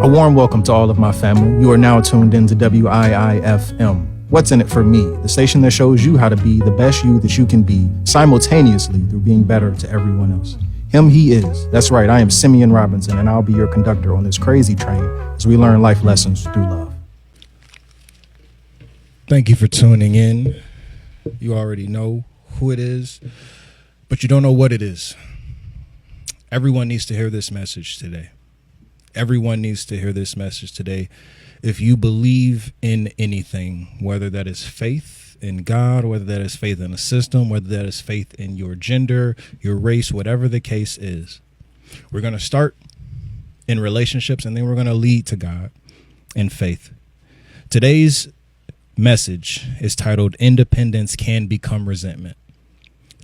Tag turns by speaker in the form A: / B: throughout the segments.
A: A warm welcome to all of my family. You are now tuned into WIIFM. What's in it for me? The station that shows you how to be the best you that you can be simultaneously through being better to everyone else. Him, he is. That's right, I am Simeon Robinson, and I'll be your conductor on this crazy train as we learn life lessons through love.
B: Thank you for tuning in. You already know who it is, but you don't know what it is. Everyone needs to hear this message today. Everyone needs to hear this message today. If you believe in anything, whether that is faith in God, whether that is faith in a system, whether that is faith in your gender, your race, whatever the case is, we're going to start in relationships and then we're going to lead to God in faith. Today's message is titled Independence Can Become Resentment.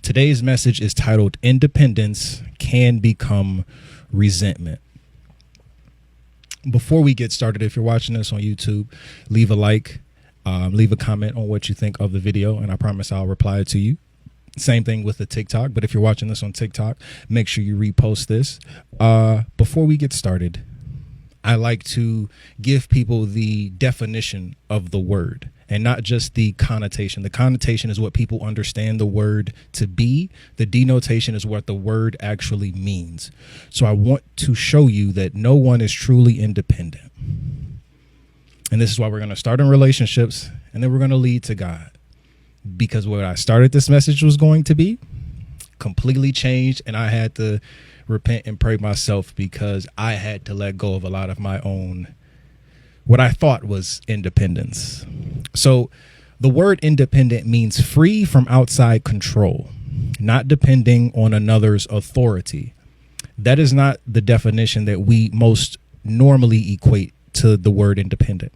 B: Today's message is titled Independence Can Become Resentment. Before we get started, if you're watching this on YouTube, leave a like, leave a comment on what you think of the video, and I promise I'll reply to you. Same thing with the TikTok, but if you're watching this on TikTok, make sure you repost this. Before we get started, I like to give people the definition of the word and not just the connotation. The connotation is what people understand the word to be. The denotation is what the word actually means. So I want to show you that no one is truly independent. And this is why we're going to start in relationships and then we're going to lead to God. Because what I started this message was going to be completely changed, and I had to repent and pray myself because I had to let go of a lot of my own, what I thought was independence. So the word independent means free from outside control, not depending on another's authority. That is not the definition that we most normally equate to the word independent.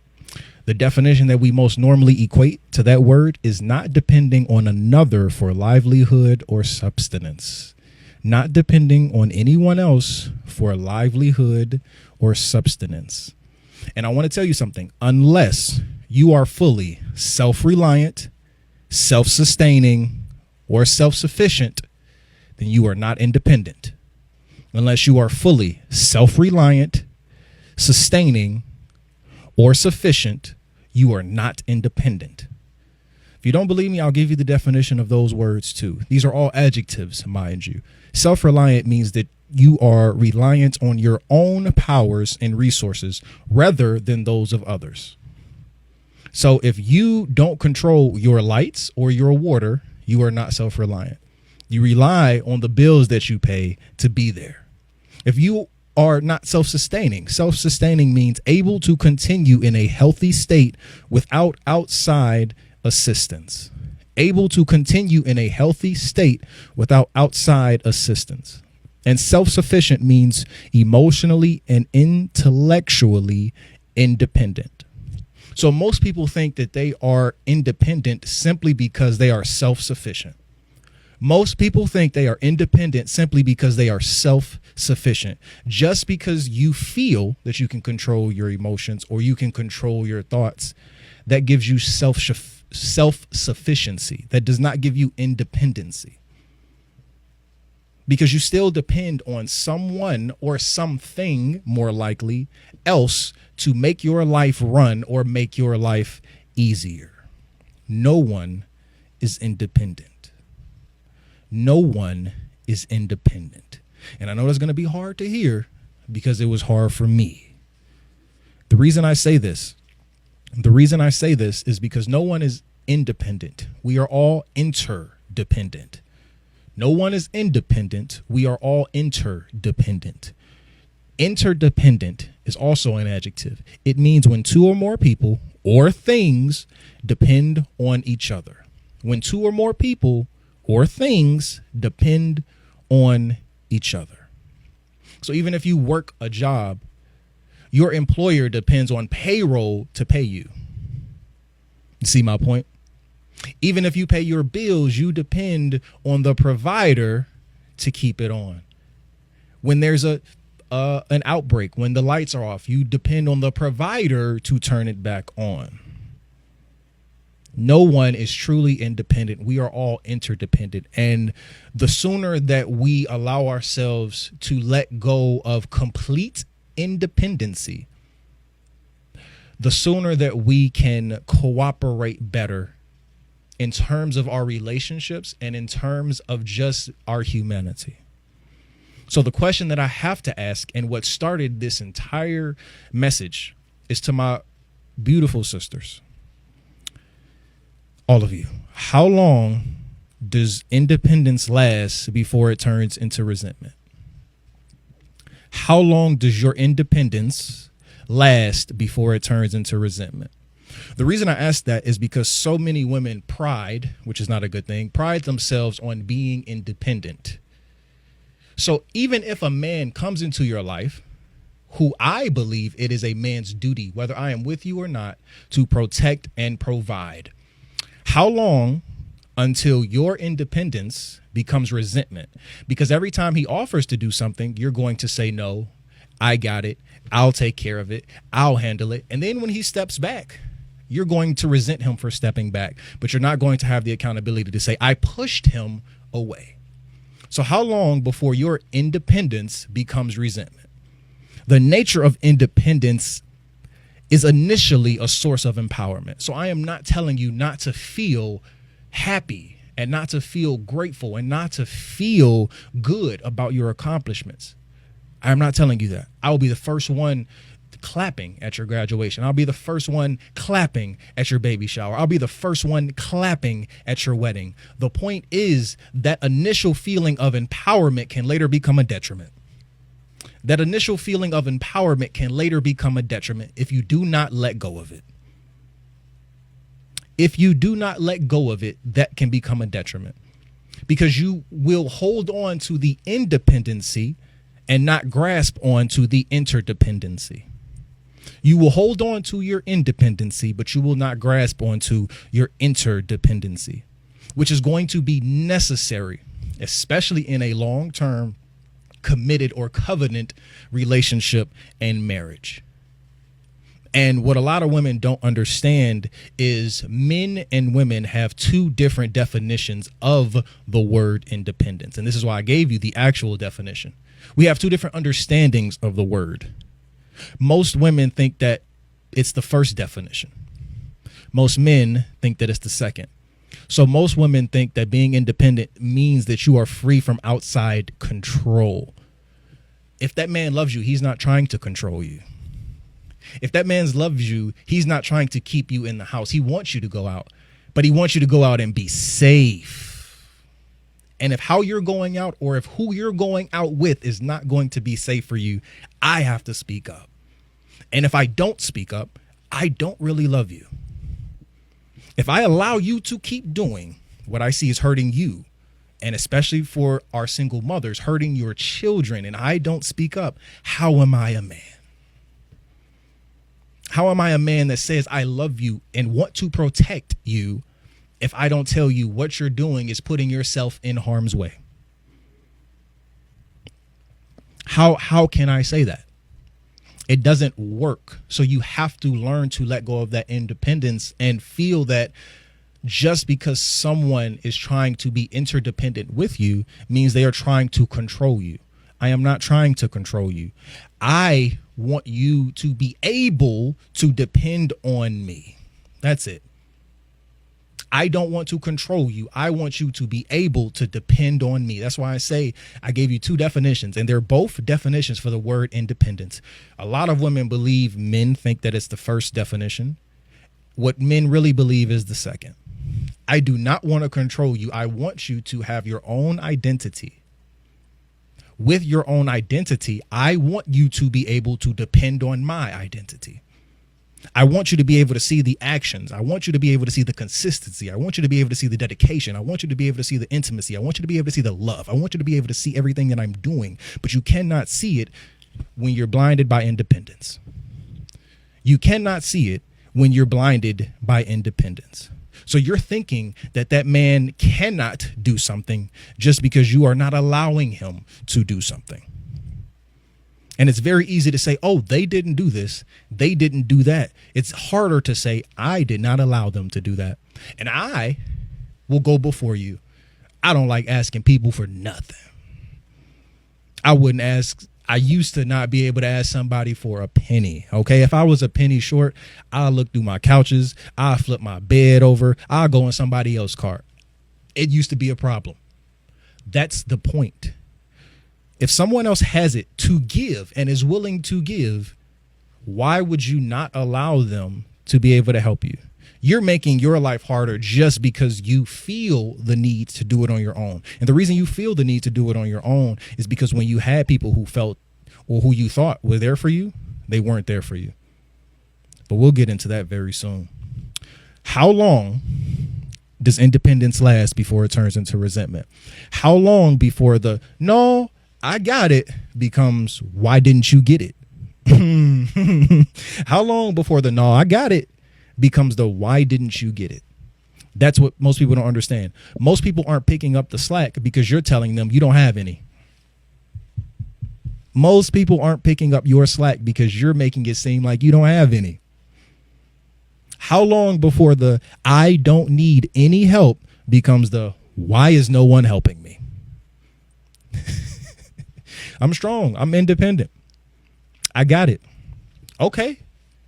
B: The definition that we most normally equate to that word is not depending on another for livelihood or subsistence. Not depending on anyone else for livelihood or subsistence. And I want to tell you something. Unless you are fully self-reliant, self-sustaining, or self-sufficient, then you are not independent. Unless you are fully self-reliant, sustaining, or sufficient, you are not independent. If you don't believe me, I'll give you the definition of those words too. These are all adjectives, mind you. Self-reliant means that you are reliant on your own powers and resources rather than those of others. So if you don't control your lights or your water, you are not self-reliant. You rely on the bills that you pay to be there. If you are not self-sustaining. Self-sustaining means able to continue in a healthy state without outside assistance. Able to continue in a healthy state without outside assistance. And self-sufficient means emotionally and intellectually independent. So most people think that they are independent simply because they are self-sufficient. Most people think they are independent simply because they are self-sufficient. Just because you feel that you can control your emotions or you can control your thoughts, that gives you self-sufficiency. That does not give you independency. Because you still depend on someone or something, more likely, else to make your life run or make your life easier. No one is independent. No one is independent. And I know that's going to be hard to hear because it was hard for me. The reason I say this is because no one is independent. We are all interdependent. No one is independent. We are all interdependent. Interdependent is also an adjective. It means when two or more people or things depend on each other. When two or more people or things depend on each other. So even if you work a job, your employer depends on payroll to pay you. You see my point? Even if you pay your bills, you depend on the provider to keep it on. When there's an outbreak, when the lights are off, you depend on the provider to turn it back on. No one is truly independent. We are all interdependent. And the sooner that we allow ourselves to let go of complete independency, the sooner that we can cooperate better in terms of our relationships and in terms of just our humanity. So the question that I have to ask, and what started this entire message, is to my beautiful sisters, all of you. How long does independence last before it turns into resentment? How long does your independence last before it turns into resentment? The reason I ask that is because so many women pride, which is not a good thing, pride themselves on being independent. So even if a man comes into your life, who I believe it is a man's duty, whether I am with you or not, to protect and provide, how long until your independence becomes resentment? Because every time he offers to do something, you're going to say, no, I got it. I'll take care of it. I'll handle it. And then when he steps back, you're going to resent him for stepping back, but you're not going to have the accountability to say, I pushed him away. So how long before your independence becomes resentment? The nature of independence is initially a source of empowerment. So I am not telling you not to feel happy and not to feel grateful and not to feel good about your accomplishments. I'm not telling you that. I will be the first one clapping at your graduation. I'll be the first one clapping at your baby shower. I'll be the first one clapping at your wedding. The point is that initial feeling of empowerment can later become a detriment. That initial feeling of empowerment can later become a detriment if you do not let go of it. If you do not let go of it, that can become a detriment, because you will hold on to the independency and not grasp on to the interdependency. You will hold on to your independency, but you will not grasp onto your interdependency, which is going to be necessary, especially in a long-term committed or covenant relationship and marriage. And what a lot of women don't understand is men and women have two different definitions of the word independence. And this is why I gave you the actual definition. We have two different understandings of the word. Most women think that it's the first definition. Most men think that it's the second. So most women think that being independent means that you are free from outside control. If that man loves you, he's not trying to control you. If that man loves you, he's not trying to keep you in the house. He wants you to go out, but he wants you to go out and be safe. And if how you're going out or if who you're going out with is not going to be safe for you, I have to speak up. And if I don't speak up, I don't really love you. If I allow you to keep doing what I see is hurting you, and especially for our single mothers, hurting your children, and I don't speak up, how am I a man? How am I a man that says I love you and want to protect you if I don't tell you what you're doing is putting yourself in harm's way? How can I say that? It doesn't work. So you have to learn to let go of that independence and feel that just because someone is trying to be interdependent with you means they are trying to control you. I am not trying to control you. I want you to be able to depend on me. That's it. I don't want to control you. I want you to be able to depend on me. That's why I say I gave you two definitions, and they're both definitions for the word independence. A lot of women believe men think that it's the first definition. What men really believe is the second. I do not want to control you. I want you to have your own identity. With your own identity, I want you to be able to depend on my identity. I want you to be able to see the actions. I want you to be able to see the consistency. I want you to be able to see the dedication. I want you to be able to see the intimacy. I want you to be able to see the love. I want you to be able to see everything that I'm doing, but you cannot see it when you're blinded by independence. You cannot see it when you're blinded by independence. So you're thinking that that man cannot do something just because you are not allowing him to do something. And it's very easy to say, oh, they didn't do this. They didn't do that. It's harder to say, I did not allow them to do that. And I will go before you. I don't like asking people for nothing. I I used to not be able to ask somebody for a penny. Okay. If I was a penny short, I'll look through my couches. I'll flip my bed over. I'll go in somebody else's car. It used to be a problem. That's the point. If someone else has it to give and is willing to give, why would you not allow them to be able to help you? You're making your life harder just because you feel the need to do it on your own. And the reason you feel the need to do it on your own is because when you had people who felt or who you thought were there for you, they weren't there for you. But we'll get into that very soon. How long does independence last before it turns into resentment? How long before the "no, I got it" becomes "why didn't you get it"? How long before the "no, I got it" becomes the "why didn't you get it"? That's what most people don't understand. Most people aren't picking up the slack because you're telling them you don't have any. Most people aren't picking up your slack because you're making it seem like you don't have any. How long before the "I don't need any help" becomes the "why is no one helping me"? I'm strong. I'm independent. I got it. Okay,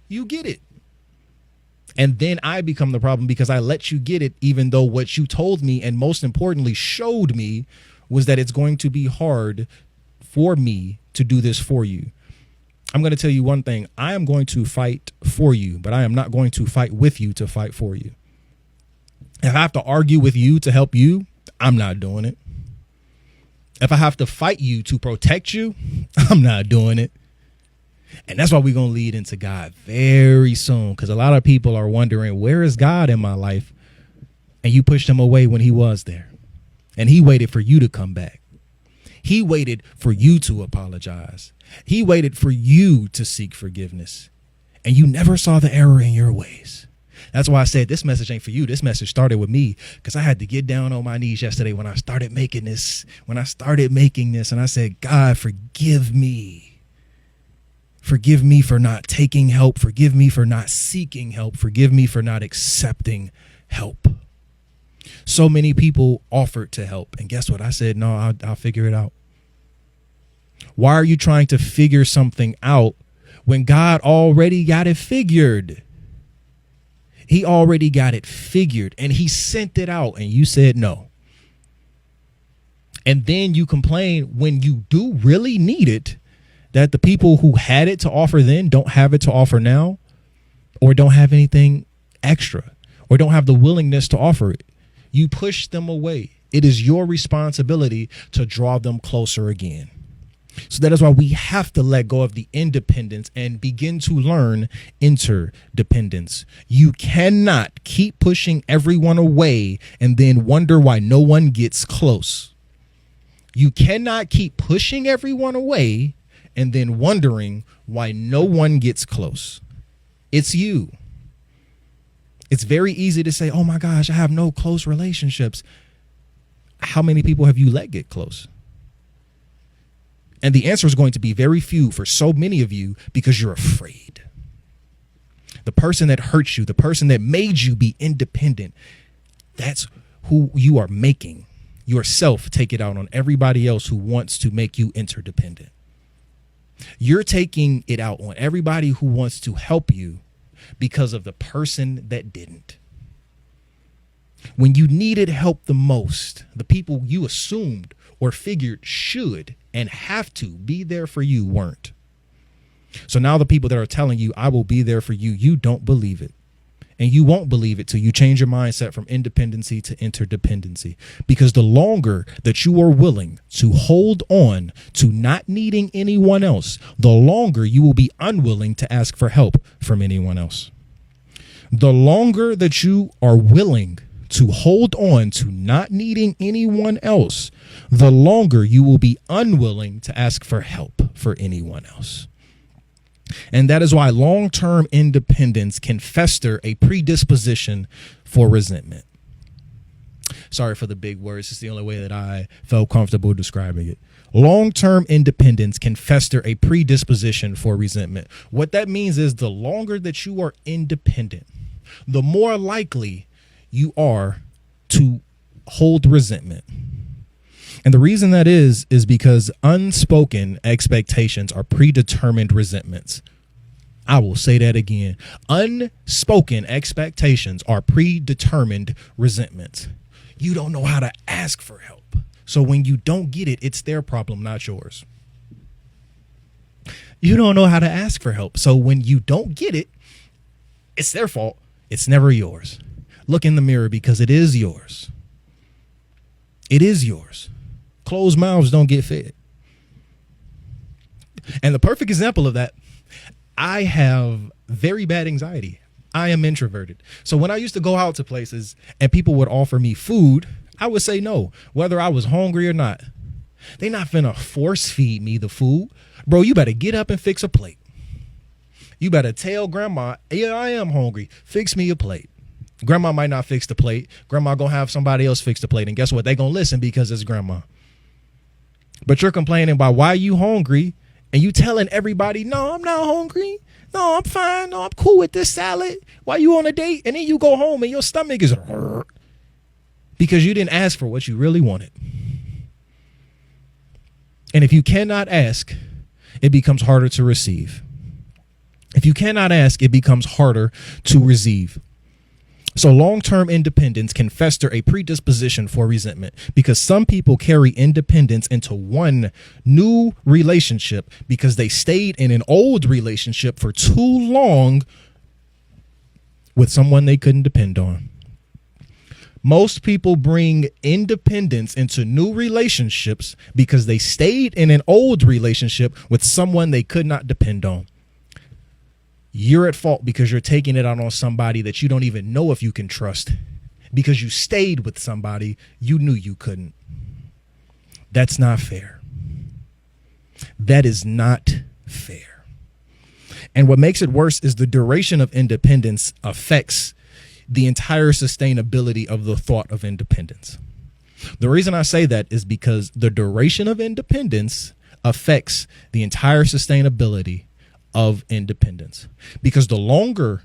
B: you get it. And then I become the problem because I let you get it, even though what you told me and most importantly showed me was that it's going to be hard for me to do this for you. I'm going to tell you one thing. I am going to fight for you, but I am not going to fight with you to fight for you. If I have to argue with you to help you, I'm not doing it. If I have to fight you to protect you, I'm not doing it. And that's why we're going to lead into God very soon, because a lot of people are wondering, where is God in my life? And you pushed him away when he was there. And he waited for you to come back. He waited for you to apologize. He waited for you to seek forgiveness. And you never saw the error in your ways. That's why I said this message ain't for you. This message started with me because I had to get down on my knees yesterday when I started making this. And I said, God, forgive me. Forgive me for not taking help. Forgive me for not seeking help. Forgive me for not accepting help. So many people offered to help. And guess what? I said, no, I'll figure it out. Why are you trying to figure something out when God already got it figured? He already got it figured and he sent it out and you said no. And then you complain when you do really need it that the people who had it to offer then don't have it to offer now, or don't have anything extra, or don't have the willingness to offer it. You push them away. It is your responsibility to draw them closer again. So that is why we have to let go of the independence and begin to learn interdependence. You cannot keep pushing everyone away and then wonder why no one gets close. You cannot keep pushing everyone away and then wondering why no one gets close. It's you. It's very easy to say, oh my gosh, I have no close relationships. How many people have you let get close? And the answer is going to be very few for so many of you because you're afraid. The person that hurt you, the person that made you be independent, that's who you are making yourself take it out on everybody else who wants to make you interdependent. You're taking it out on everybody who wants to help you because of the person that didn't. When you needed help the most, the people you assumed or figured should and have to be there for you weren't. So now the people that are telling you, I will be there for you, you don't believe it. And you won't believe it till you change your mindset from independency to interdependency. Because the longer that you are willing to hold on to not needing anyone else, the longer you will be unwilling to ask for help from anyone else. The longer that you are willing to hold on to not needing anyone else, the longer you will be unwilling to ask for help for anyone else. And that is why long-term independence can fester a predisposition for resentment. Sorry for the big words. It's the only way that I felt comfortable describing it. Long-term independence can fester a predisposition for resentment. What that means is the longer that you are independent, the more likely you are to hold resentment. And the reason that is because unspoken expectations are predetermined resentments. I will say that again. Unspoken expectations are predetermined resentments. You don't know how to ask for help. So when you don't get it, it's their problem, not yours. You don't know how to ask for help. So when you don't get it, it's their fault. It's never yours. Look in the mirror because it is yours. It is yours. Closed mouths don't get fed. And the perfect example of that, I have very bad anxiety. I am introverted. So when I used to go out to places and people would offer me food, I would say no, whether I was hungry or not. They not finna force feed me the food. Bro, you better get up and fix a plate. You better tell grandma, yeah, I am hungry. Fix me a plate. Grandma might not fix the plate. Grandma gonna have somebody else fix the plate. And guess what? They gonna listen because it's grandma. But you're complaining about why you hungry and you telling everybody, no, I'm not hungry. No, I'm fine. No, I'm cool with this salad. Why you on a date? And then you go home and your stomach is because you didn't ask for what you really wanted. And if you cannot ask, it becomes harder to receive. If you cannot ask, it becomes harder to receive. So long-term independence can fester a predisposition for resentment because some people carry independence into one new relationship because they stayed in an old relationship for too long with someone they couldn't depend on. Most people bring independence into new relationships because they stayed in an old relationship with someone they could not depend on. You're at fault because you're taking it out on somebody that you don't even know if you can trust because you stayed with somebody you knew you couldn't. That's not fair. That is not fair. And what makes it worse is the duration of independence affects the entire sustainability of the thought of independence. The reason I say that is because the duration of independence affects the entire sustainability of independence, because the longer,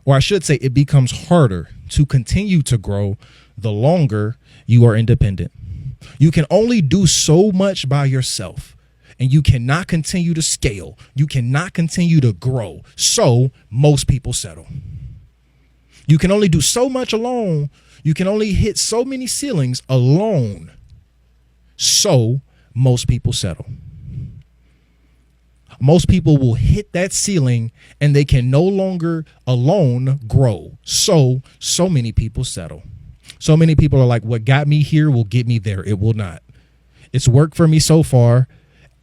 B: or I should say, it becomes harder to continue to grow the longer you are independent. You can only do so much by yourself, and you cannot continue to scale. You cannot continue to grow. So most people settle. You can only do so much alone. You can only hit so many ceilings alone. So most people settle. Most people will hit that ceiling and they can no longer alone grow. So many people settle. So many people are like, what got me here will get me there. It will not. It's worked for me so far,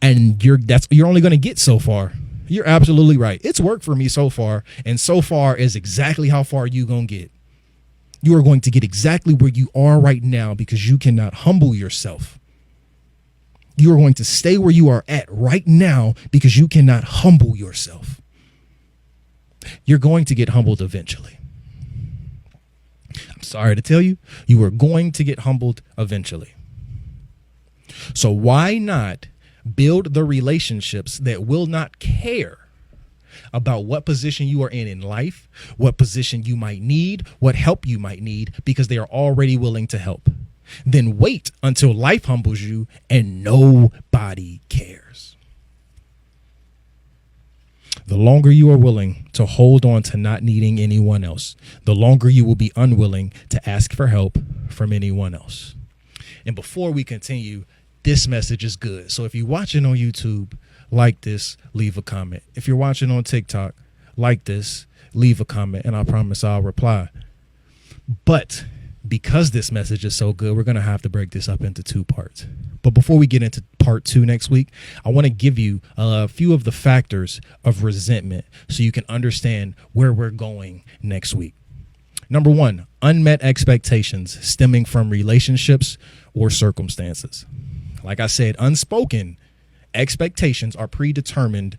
B: and you're only going to get so far. You're absolutely right. It's worked for me so far, and so far is exactly how far you going to get. You are going to get exactly where you are right now because you cannot humble yourself. You are going to stay where you are at right now because you cannot humble yourself. You're going to get humbled eventually. I'm sorry to tell you, you are going to get humbled eventually. So why not build the relationships that will not care about what position you are in life, what position you might need, what help you might need, because they are already willing to help. Then wait until life humbles you and nobody cares. The longer you are willing to hold on to not needing anyone else, the longer you will be unwilling to ask for help from anyone else. And before we continue, this message is good. So if you're watching on YouTube, like this, leave a comment. If you're watching on TikTok, like this, leave a comment, and I promise I'll reply. But because this message is so good, we're going to have to break this up into two parts. But before we get into part 2 next week, I want to give you a few of the factors of resentment so you can understand where we're going next week. Number 1, unmet expectations stemming from relationships or circumstances. Like I said, unspoken expectations are predetermined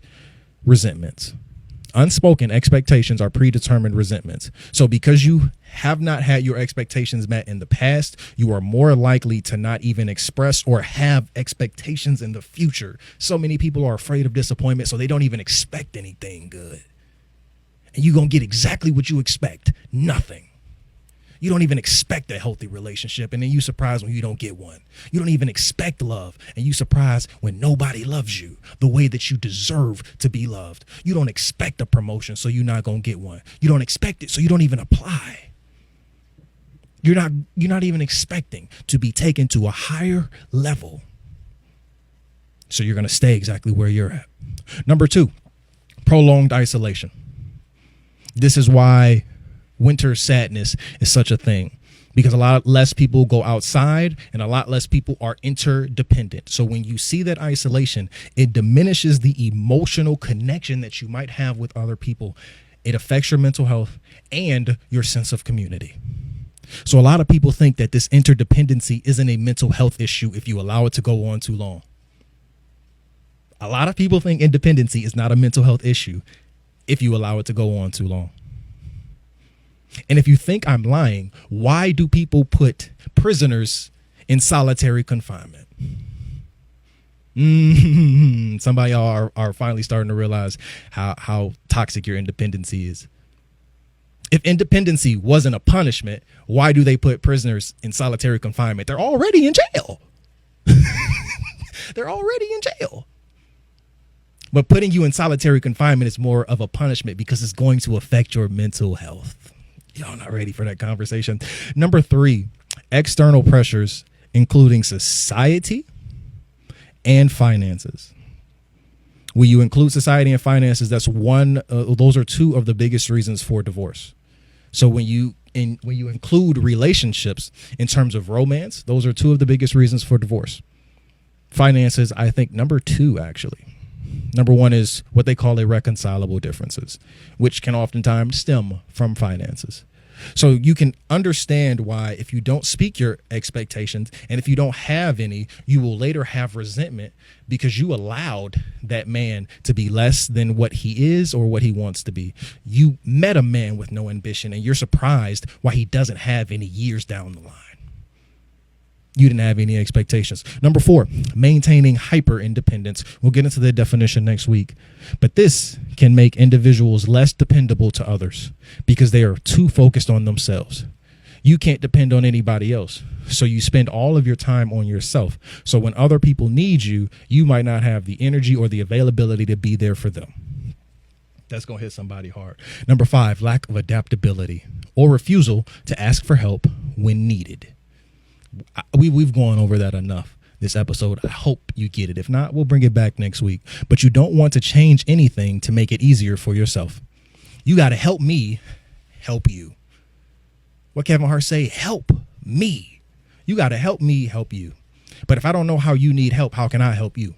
B: resentments. Unspoken expectations are predetermined resentments. So because you have not had your expectations met in the past, you are more likely to not even express or have expectations in the future. So many people are afraid of disappointment, so they don't even expect anything good. And you're going to get exactly what you expect. Nothing. You don't even expect a healthy relationship, and then you surprised when you don't get one. You don't even expect love, and you surprised when nobody loves you the way that you deserve to be loved. You don't expect a promotion, so you're not going to get one. You don't expect it, so you don't even apply. You're not even expecting to be taken to a higher level. So you're going to stay exactly where you're at. Number 2, prolonged isolation. This is why winter sadness is such a thing, because a lot less people go outside and a lot less people are interdependent. So when you see that isolation, it diminishes the emotional connection that you might have with other people. It affects your mental health and your sense of community. So a lot of people think that this interdependency isn't a mental health issue if you allow it to go on too long. A lot of people think independency is not a mental health issue if you allow it to go on too long. And if you think I'm lying, why do people put prisoners in solitary confinement? Some of y'all are finally starting to realize how toxic your independency is. If independency wasn't a punishment, why do they put prisoners in solitary confinement? They're already in jail. They're already in jail. But putting you in solitary confinement is more of a punishment because it's going to affect your mental health. Y'all not ready for that conversation. Number 3, external pressures, including society and finances. When you include society and finances, those are 2 of the biggest reasons for divorce. So when you include relationships in terms of romance, those are 2 of the biggest reasons for divorce. Finances, I think number 2, actually. Number 1 is what they call irreconcilable differences, which can oftentimes stem from finances. So you can understand why if you don't speak your expectations and if you don't have any, you will later have resentment because you allowed that man to be less than what he is or what he wants to be. You met a man with no ambition and you're surprised why he doesn't have any years down the line. You didn't have any expectations. Number 4, maintaining hyper independence. We'll get into the definition next week. But this can make individuals less dependable to others because they are too focused on themselves. You can't depend on anybody else. So you spend all of your time on yourself. So when other people need you, you might not have the energy or the availability to be there for them. That's going to hit somebody hard. Number 5, lack of adaptability or refusal to ask for help when needed. We've gone over that enough this episode. I hope you get it. If not, we'll bring it back next week. But you don't want to change anything to make it easier for yourself. You got to help me help you. What Kevin Hart say? Help me. You got to help me help you. But if I don't know how you need help, how can I help you?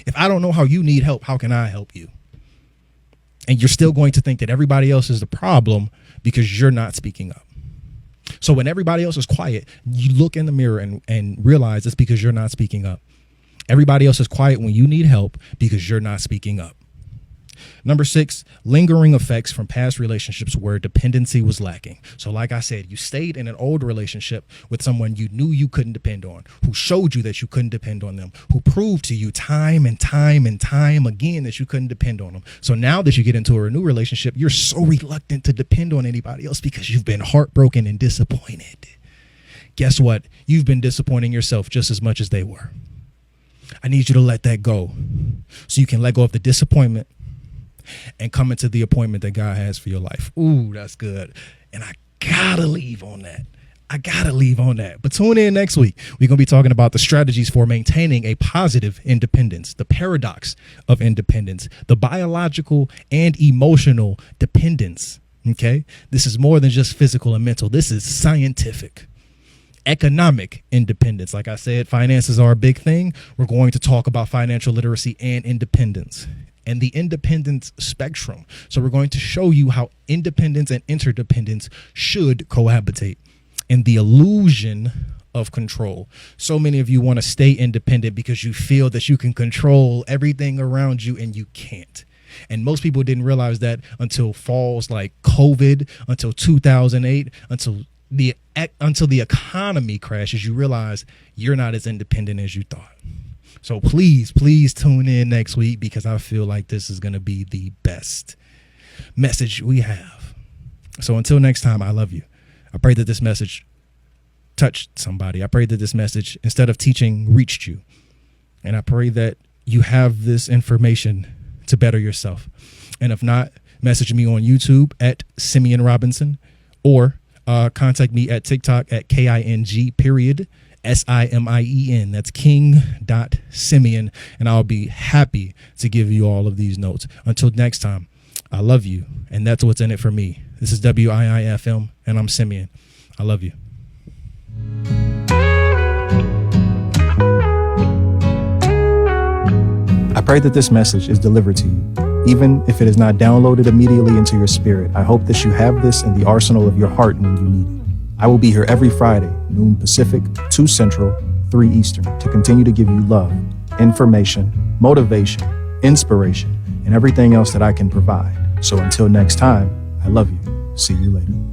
B: If I don't know how you need help, how can I help you? And you're still going to think that everybody else is the problem because you're not speaking up. So when everybody else is quiet, you look in the mirror and realize it's because you're not speaking up. Everybody else is quiet when you need help because you're not speaking up. Number 6, lingering effects from past relationships where dependency was lacking. So like I said, you stayed in an old relationship with someone you knew you couldn't depend on, who showed you that you couldn't depend on them, who proved to you time and time and time again that you couldn't depend on them. So now that you get into a new relationship, you're so reluctant to depend on anybody else because you've been heartbroken and disappointed. Guess what? You've been disappointing yourself just as much as they were. I need you to let that go so you can let go of the disappointment and come into the appointment that God has for your life. Ooh, that's good. And I gotta leave on that. But tune in next week. We're going to be talking about the strategies for maintaining a positive independence, the paradox of independence, the biological and emotional dependence. Okay. This is more than just physical and mental. This is scientific. Economic independence. Like I said, finances are a big thing. We're going to talk about financial literacy and independence and the independence spectrum. So we're going to show you how independence and interdependence should cohabitate and the illusion of control. So many of you want to stay independent because you feel that you can control everything around you and you can't. And most people didn't realize that until falls like COVID, until 2008, until the economy crashes. You realize you're not as independent as you thought. So please tune in next week because I feel like this is going to be the best message we have. So until next time, I love you. I pray that this message touched somebody. I pray that this message, instead of teaching, reached you. And I pray that you have this information to better yourself. And if not, message me on YouTube at Simeon Robinson, or contact me at TikTok at KING.SIMIEN. That's king.simeon. And I'll be happy to give you all of these notes. Until next time, I love you. And that's what's in it for me. This is WIIFM, and I'm Simeon. I love you.
A: I pray that this message is delivered to you. Even if it is not downloaded immediately into your spirit, I hope that you have this in the arsenal of your heart when you need it. I will be here every Friday, noon Pacific, 2 Central, 3 Eastern, to continue to give you love, information, motivation, inspiration, and everything else that I can provide. So until next time, I love you. See you later.